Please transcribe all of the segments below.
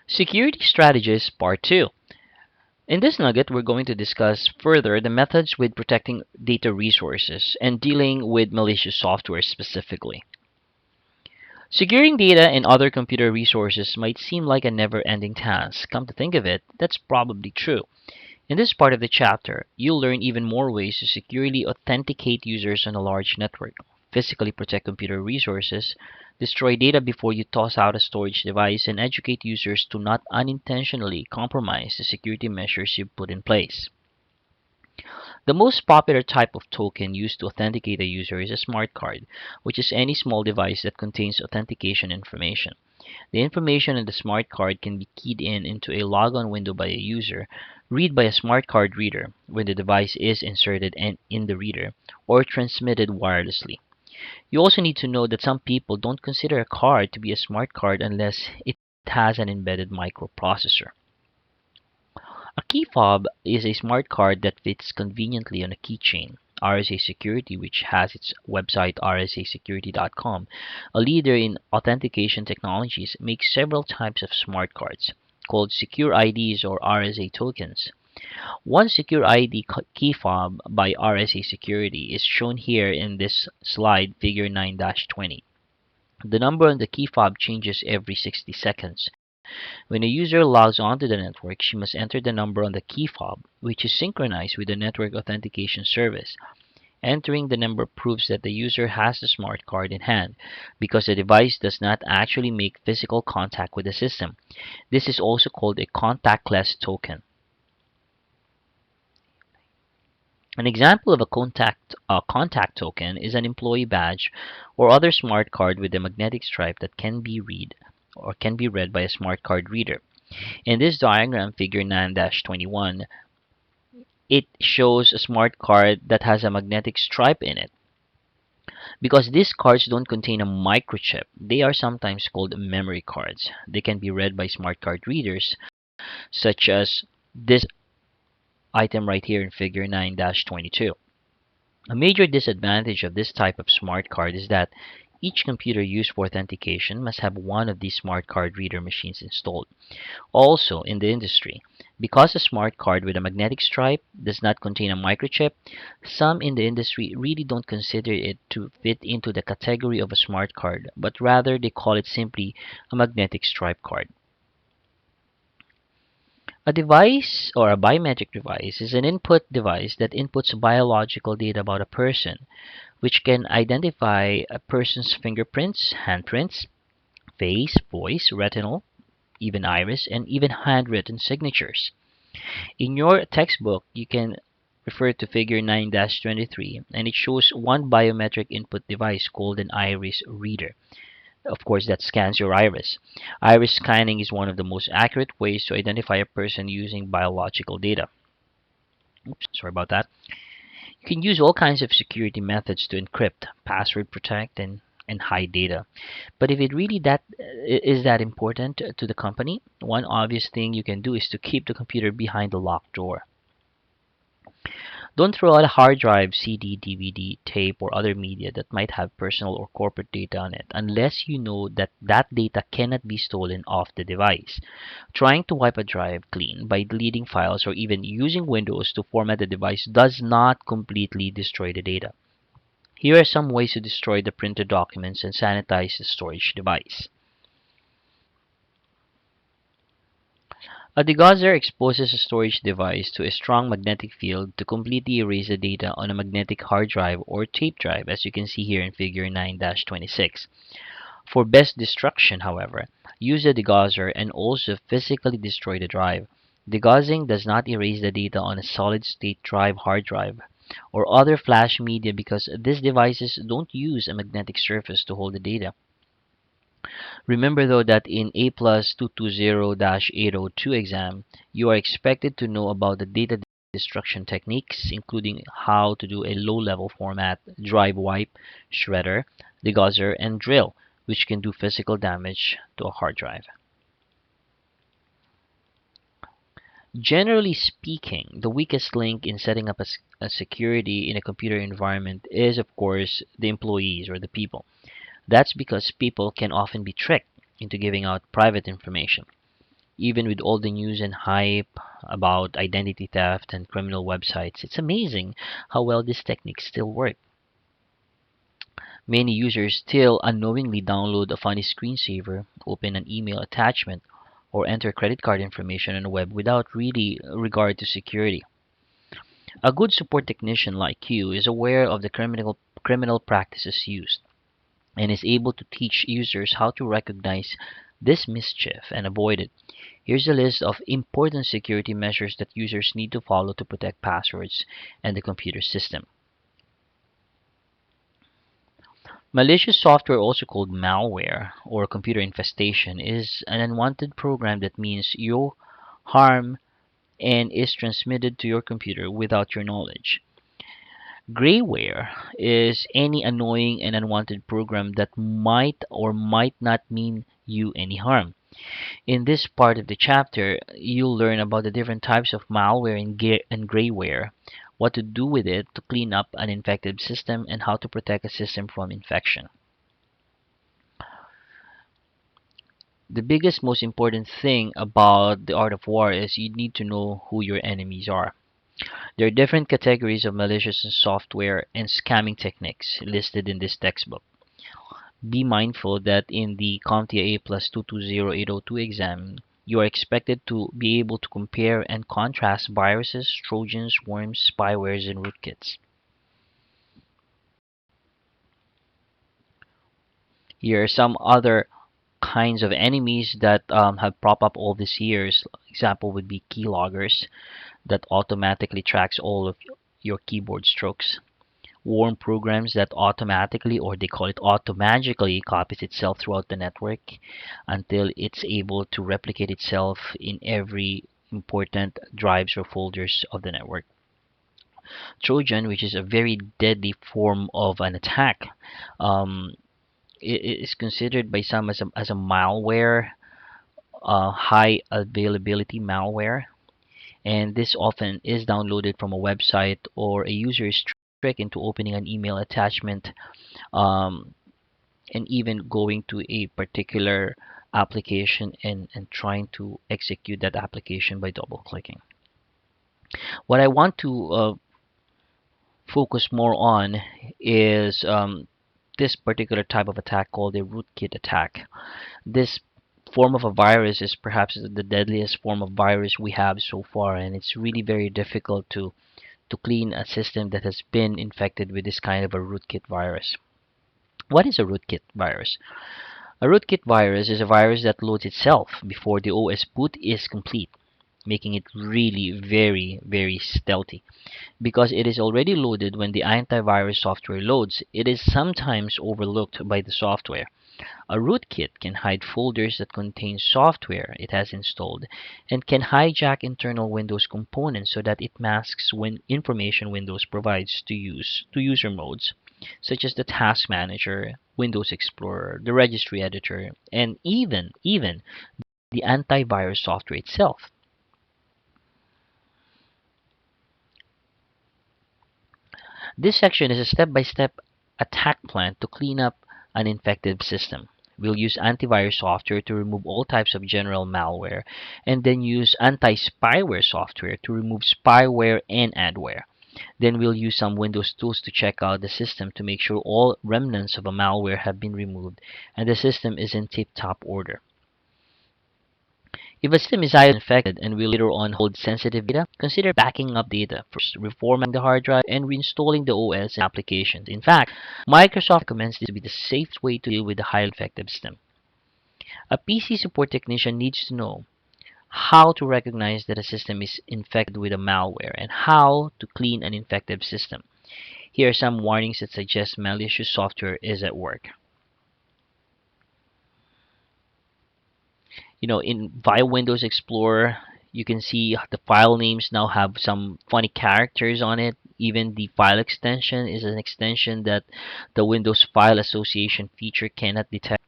Security Strategies Part 2. In this nugget, we're going to discuss further the methods with protecting data resources and dealing with malicious software specifically. Securing data and other computer resources might seem like a never ending task. Come to think of it, that's probably true. In this part of the chapter, you'll learn even more ways to securely authenticate users on a large network, physically protect computer resources, destroy data before you toss out a storage device, and educate users to not unintentionally compromise the security measures you've put in place. The most popular type of token used to authenticate a user is a smart card, which is any small device that contains authentication information. The information in the smart card can be keyed in into a logon window by a user, read by a smart card reader when the device is inserted in the reader, or transmitted wirelessly. You also need to know that some people don't consider a card to be a smart card unless it has an embedded microprocessor. A key fob is a smart card that fits conveniently on a keychain. RSA Security, which has its website rsasecurity.com, a leader in authentication technologies, makes several types of smart cards called Secure IDs or RSA tokens. One Secure ID key fob by RSA Security is shown here in this slide, figure 9-20. The number on the key fob changes every 60 seconds. When a user logs onto the network, she must enter the number on the key fob, which is synchronized with the network authentication service. Entering the number proves that the user has the smart card in hand, because the device does not actually make physical contact with the system. This is also called a contactless token. An example of a contact token is an employee badge or other smart card with a magnetic stripe that can be read by a smart card reader. In this diagram, figure 9-21, it shows a smart card that has a magnetic stripe in it. Because these cards don't contain a microchip, they are sometimes called memory cards. They can be read by smart card readers, such as this item right here in figure 9-22. A major disadvantage of this type of smart card is that each computer used for authentication must have one of these smart card reader machines installed. Also, in the industry, because a smart card with a magnetic stripe does not contain a microchip, some in the industry really don't consider it to fit into the category of a smart card, but rather they call it simply a magnetic stripe card. A device or a biometric device is an input device that inputs biological data about a person, which can identify a person's fingerprints, handprints, face, voice, retinal, even iris, and even handwritten signatures. In your textbook, you can refer to figure 9-23, and it shows one biometric input device called an iris reader. Of course, that scans your iris. Iris scanning is one of the most accurate ways to identify a person using biological data. Oops, sorry about that. You can use all kinds of security methods to encrypt, password protect, and hide data. But if it really is that important to the company, one obvious thing you can do is to keep the computer behind the locked door. Don't throw out a hard drive, CD, DVD, tape, or other media that might have personal or corporate data on it unless you know that that data cannot be stolen off the device. Trying to wipe a drive clean by deleting files or even using Windows to format the device does not completely destroy the data. Here are some ways to destroy the printed documents and sanitize the storage device. A degausser exposes a storage device to a strong magnetic field to completely erase the data on a magnetic hard drive or tape drive, as you can see here in figure 9-26. For best destruction, however, use a degausser and also physically destroy the drive. Degaussing does not erase the data on a solid-state drive, hard drive, or other flash media because these devices don't use a magnetic surface to hold the data. Remember though that in A plus 220-802 exam, you are expected to know about the data destruction techniques, including how to do a low-level format, drive wipe, shredder, degausser, and drill, which can do physical damage to a hard drive. Generally speaking, the weakest link in setting up a security in a computer environment is, of course, the employees or the people. That's because people can often be tricked into giving out private information. Even with all the news and hype about identity theft and criminal websites, it's amazing how well these techniques still work. Many users still unknowingly download a funny screensaver, open an email attachment, or enter credit card information on the web without really regard to security. A good support technician like you is aware of the criminal practices used and is able to teach users how to recognize this mischief and avoid it. Here's a list of important security measures that users need to follow to protect passwords and the computer system. Malicious software, also called malware or computer infestation, is an unwanted program that means you harm and is transmitted to your computer without your knowledge. Grayware is any annoying and unwanted program that might or might not mean you any harm. In this part of the chapter, you'll learn about the different types of malware and grayware, what to do with it to clean up an infected system, and how to protect a system from infection. The biggest, most important thing about the art of war is you need to know who your enemies are. There are different categories of malicious software and scamming techniques listed in this textbook. Be mindful that in the CompTIA Plus 220802 exam, you are expected to be able to compare and contrast viruses, trojans, worms, spywares, and rootkits. Here are some other kinds of enemies that have popped up all these years. Example would be keyloggers that automatically tracks all of your keyboard strokes. Worm programs that automatically, or they call it automagically, copies itself throughout the network until it's able to replicate itself in every important drives or folders of the network. Trojan, which is a very deadly form of an attack, um, it is considered by some as a malware, high availability malware, and this often is downloaded from a website or a user is tricked into opening an email attachment, um, and even going to a particular application and trying to execute that application by double clicking. What I want to focus more on is this particular type of attack called a rootkit attack. This form of a virus is perhaps the deadliest form of virus we have so far, and it's really very difficult to clean a system that has been infected with this kind of a rootkit virus. What is a rootkit virus? A rootkit virus is a virus that loads itself before the OS boot is complete, making it really very stealthy. Because it is already loaded when the antivirus software loads, it is sometimes overlooked by the software. A rootkit can hide folders that contain software it has installed and can hijack internal Windows components so that it masks when information Windows provides to user modes such as the Task Manager, Windows Explorer, the Registry Editor, and even the antivirus software itself. This section is a step-by-step attack plan to clean up an infected system. We'll use antivirus software to remove all types of general malware, and then use anti-spyware software to remove spyware and adware. Then we'll use some Windows tools to check out the system to make sure all remnants of a malware have been removed and the system is in tip-top order. If a system is either infected and will later on hold sensitive data, consider backing up data, first reformatting the hard drive, and reinstalling the OS and applications. In fact, Microsoft recommends this to be the safest way to deal with a highly infected system. A PC support technician needs to know how to recognize that a system is infected with a malware and how to clean an infected system. Here are some warnings that suggest malicious software is at work. In via Windows Explorer, you can see the file names now have some funny characters on it. Even the file extension is an extension that the Windows File Association feature cannot detect.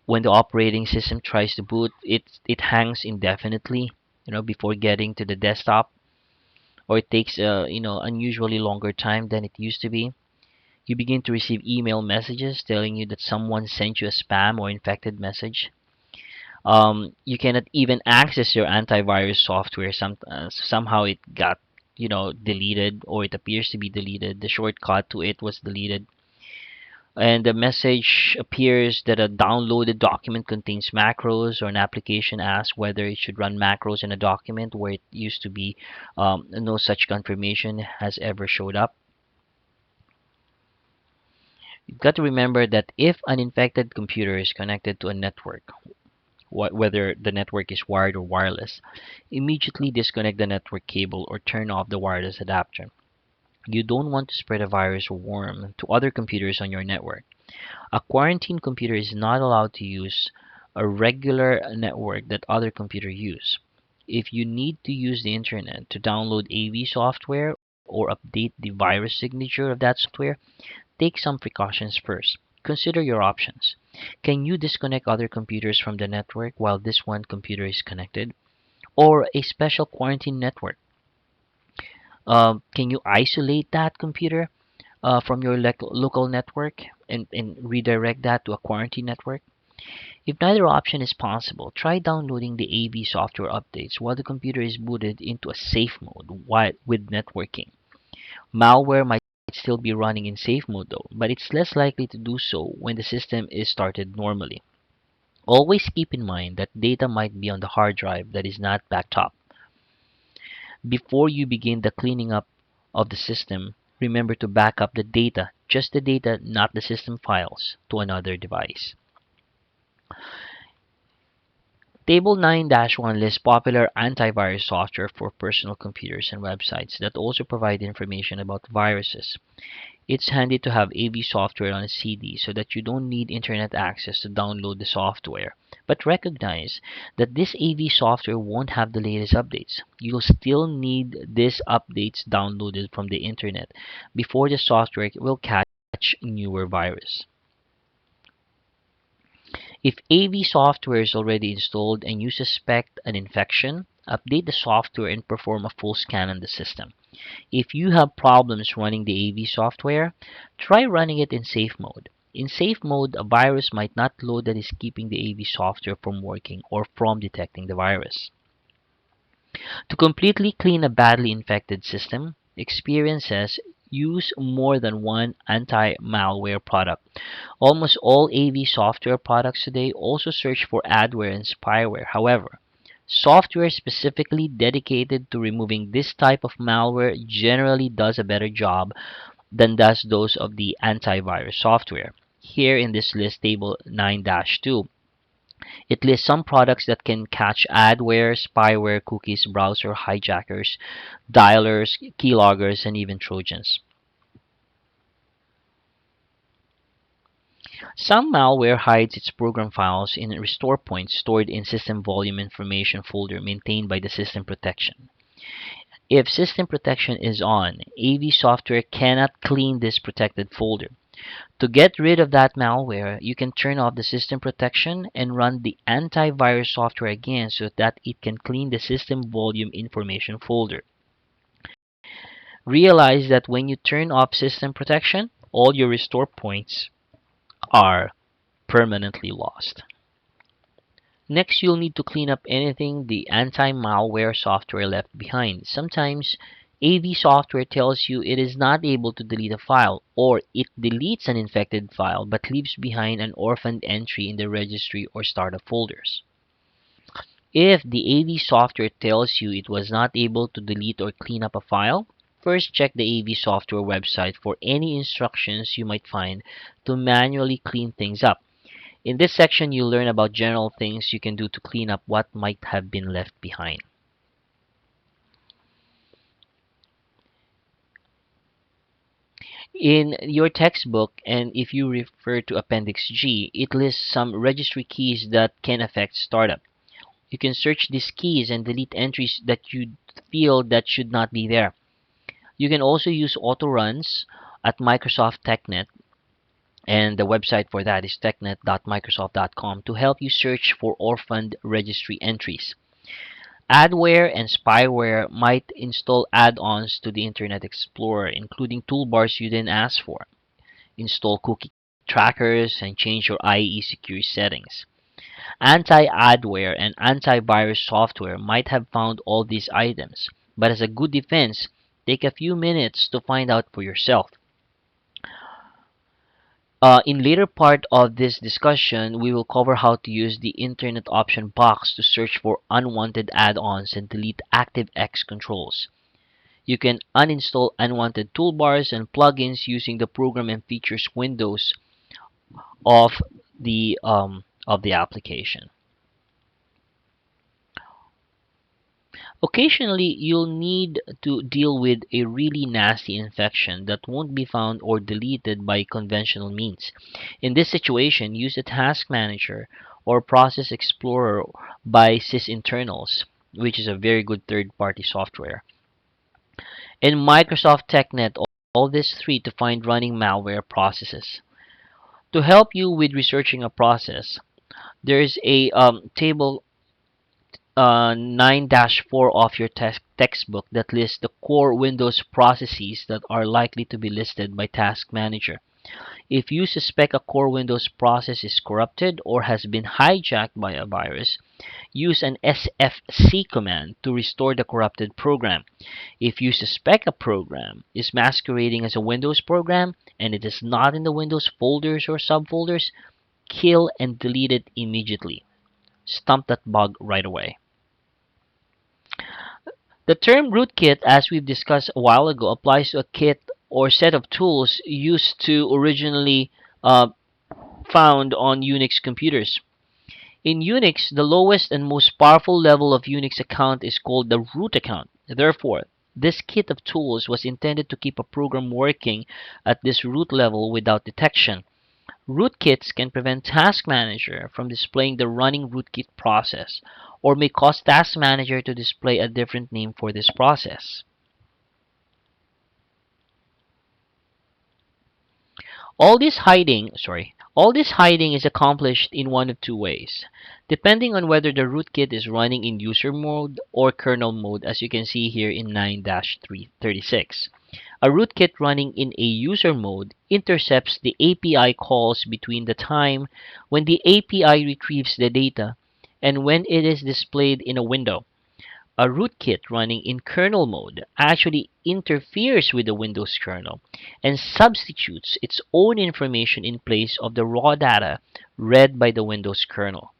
When the operating system tries to boot, it hangs indefinitely, before getting to the desktop, or it takes unusually longer time than it used to be. You begin to receive email messages telling you that someone sent you a spam or infected message. You cannot even access your antivirus software. Somehow it got deleted, or it appears to be deleted. The shortcut to it was deleted, and the message appears that a downloaded document contains macros, or an application asks whether it should run macros in a document where it used to be. No such confirmation has ever showed up. You've got to remember that if an infected computer is connected to a network, whether the network is wired or wireless, immediately disconnect the network cable or turn off the wireless adapter. You don't want to spread a virus or worm to other computers on your network. A quarantined computer is not allowed to use a regular network that other computers use. If you need to use the internet to download AV software or update the virus signature of that software, take some precautions first. Consider your options. Can you disconnect other computers from the network while this one computer is connected? Or a special quarantine network? Can you isolate that computer from your local network and redirect that to a quarantine network? If neither option is possible, try downloading the AV software updates while the computer is booted into a safe mode with networking. Malware might still be running in safe mode though, but it's less likely to do so when the system is started normally. Always keep in mind that data might be on the hard drive that is not backed up. Before you begin the cleaning up of the system, remember to back up the data, just the data, not the system files, to another device. Table 9-1 lists popular antivirus software for personal computers and websites that also provide information about viruses. It's handy to have AV software on a CD so that you don't need internet access to download the software. But recognize that this AV software won't have the latest updates. You'll still need these updates downloaded from the internet before the software will catch newer virus. If AV software is already installed and you suspect an infection, update the software and perform a full scan on the system. If you have problems running the AV software, try running it in safe mode. In safe mode, a virus might not load that is keeping the AV software from working or from detecting the virus. To completely clean a badly infected system, experience says use more than one anti-malware product. Almost all AV software products today also search for adware and spyware. However, software specifically dedicated to removing this type of malware generally does a better job than does those of the antivirus software. Here in this list, table 9-2, it lists some products that can catch adware, spyware, cookies, browser hijackers, dialers, keyloggers, and even trojans. Some malware hides its program files in restore points stored in system volume information folder maintained by the system protection. If system protection is on, AV software cannot clean this protected folder. To get rid of that malware, you can turn off the system protection and run the antivirus software again so that it can clean the system volume information folder. Realize that when you turn off system protection, all your restore points are permanently lost. Next, you'll need to clean up anything the anti-malware software left behind. Sometimes AV software tells you it is not able to delete a file, or it deletes an infected file but leaves behind an orphaned entry in the registry or startup folders. If the AV software tells you it was not able to delete or clean up a file, first check the AV software website for any instructions you might find to manually clean things up. In this section, you'll learn about general things you can do to clean up what might have been left behind. In your textbook, and if you refer to Appendix G, it lists some registry keys that can affect startup. You can search these keys and delete entries that you feel that should not be there. You can also use autoruns at Microsoft TechNet, and the website for that is technet.microsoft.com, to help you search for orphaned registry entries. Adware and spyware might install add-ons to the Internet Explorer, including toolbars you didn't ask for. Install cookie trackers and change your IE security settings. Anti-adware and antivirus software might have found all these items, but as a good defense, take a few minutes to find out for yourself. In later part of this discussion, we will cover how to use the Internet option box to search for unwanted add-ons and delete ActiveX controls. You can uninstall unwanted toolbars and plugins using the Program and Features windows of the application. Occasionally, you'll need to deal with a really nasty infection that won't be found or deleted by conventional means. In this situation, use the Task Manager or Process Explorer by sysinternals, which is a very good third-party software. In Microsoft TechNet, all these three to find running malware processes. To help you with researching a process, there is a table 9-4 of your textbook that lists the core Windows processes that are likely to be listed by Task Manager. If you suspect a core Windows process is corrupted or has been hijacked by a virus, use an sfc command to restore the corrupted program. If you suspect a program is masquerading as a Windows program and it is not in the Windows folders or subfolders, kill and delete it immediately. Stump that bug right away. The term rootkit, as we've discussed a while ago, applies to a kit or set of tools used to originally found on Unix computers. In Unix, the lowest and most powerful level of Unix account is called the root account. Therefore, this kit of tools was intended to keep a program working at this root level without detection. Rootkits can prevent Task Manager from displaying the running rootkit process, or may cause Task Manager to display a different name for this process. All this hiding is accomplished in one of two ways, depending on whether the rootkit is running in user mode or kernel mode, as you can see here in 9-336. A rootkit running in a user mode intercepts the API calls between the time when the API retrieves the data and when it is displayed in a window. A rootkit running in kernel mode actually interferes with the Windows kernel and substitutes its own information in place of the raw data read by the Windows kernel.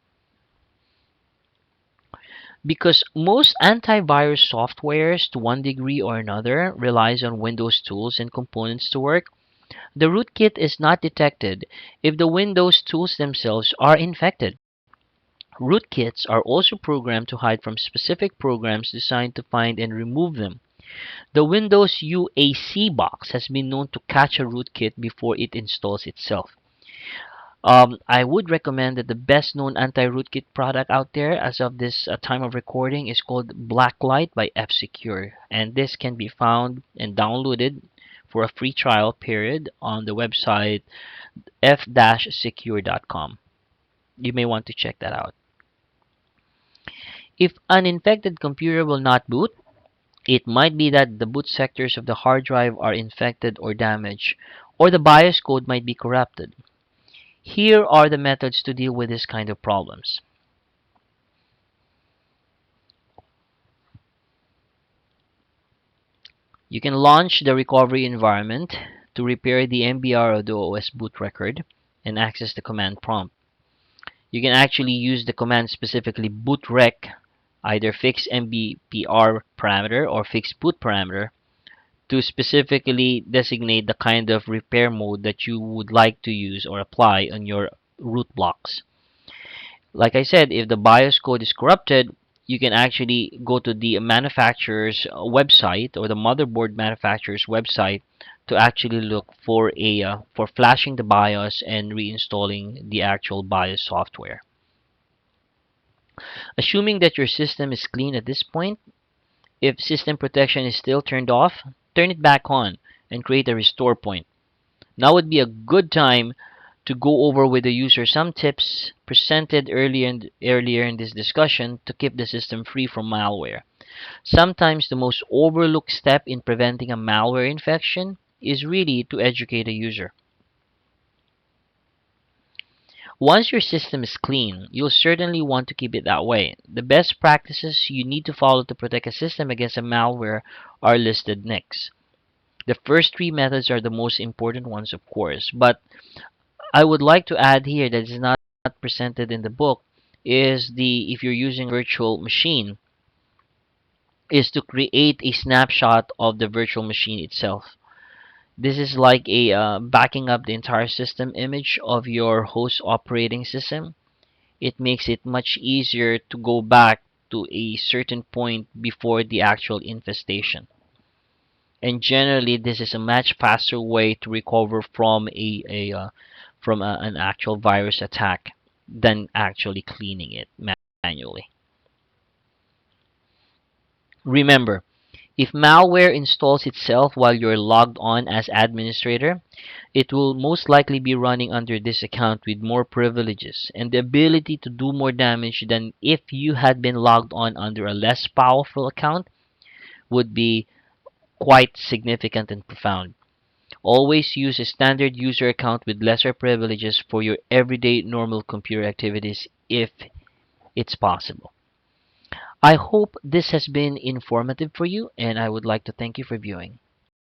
Because most antivirus softwares, to one degree or another, relies on Windows tools and components to work, the rootkit is not detected if the Windows tools themselves are infected. Rootkits are also programmed to hide from specific programs designed to find and remove them. The Windows UAC box has been known to catch a rootkit before it installs itself. I would recommend that the best known anti-rootkit product out there as of this time of recording is called Blacklight by F-Secure, and this can be found and downloaded for a free trial period on the website f-secure.com. You may want to check that out. If an infected computer will not boot, it might be that the boot sectors of the hard drive are infected or damaged, or the BIOS code might be corrupted. Here are the methods to deal with this kind of problems. You can launch the recovery environment to repair the MBR of the OS boot record and access the command prompt. You can actually use the command specifically bootrec, either fix MBPR parameter or fix boot parameter, to specifically designate the kind of repair mode that you would like to use or apply on your root blocks. Like I said, if the BIOS code is corrupted, you can actually go to the manufacturer's website or the motherboard manufacturer's website to actually look for for flashing the BIOS and reinstalling the actual BIOS software. Assuming that your system is clean at this point, if system protection is still turned off, turn it back on and create a restore point. Now would be a good time to go over with the user some tips presented earlier in this discussion to keep the system free from malware. Sometimes the most overlooked step in preventing a malware infection is really to educate a user. Once your system is clean, you'll certainly want to keep it that way. The best practices you need to follow to protect a system against a malware are listed next. The first three methods are the most important ones, of course, but I would like to add here that is not presented in the book is the if you're using a virtual machine is to create a snapshot of the virtual machine itself. This is like a backing up the entire system image of your host operating system. It makes it much easier to go back to a certain point before the actual infestation. And generally, this is a much faster way to recover from an actual virus attack than actually cleaning it manually. Remember, if malware installs itself while you're logged on as administrator, it will most likely be running under this account with more privileges and the ability to do more damage than if you had been logged on under a less powerful account would be quite significant and profound. Always use a standard user account with lesser privileges for your everyday normal computer activities if it's possible. I hope this has been informative for you, and I would like to thank you for viewing.